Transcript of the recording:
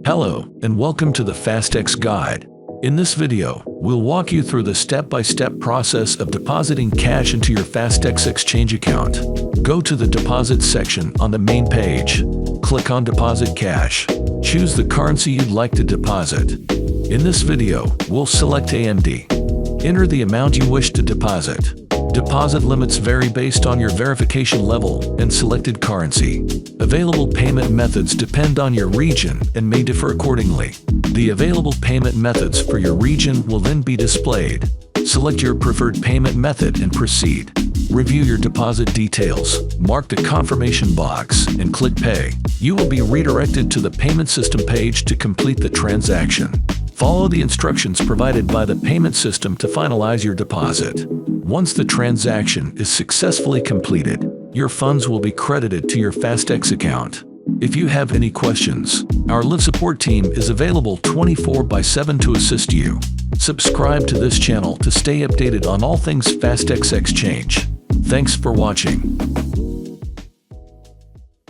Hello, and welcome to the Fastex Guide. In this video, we'll walk you through the step-by-step process of depositing cash into your Fastex Exchange account. Go to the Deposit section on the main page. Click on Deposit Cash. Choose the currency you'd like to deposit. In this video, we'll select AMD. Enter the amount you wish to deposit. Deposit limits vary based on your verification level and selected currency. Available payment methods depend on your region and may differ accordingly. The available payment methods for your region will then be displayed. Select your preferred payment method and proceed. Review your deposit details, mark the confirmation box, and click Pay. You will be redirected to the payment system page to complete the transaction. Follow the instructions provided by the payment system to finalize your deposit. Once the transaction is successfully completed, your funds will be credited to your Fastex account. If you have any questions, our live support team is available 24/7 to assist you. Subscribe to this channel to stay updated on all things Fastex Exchange. Thanks for watching.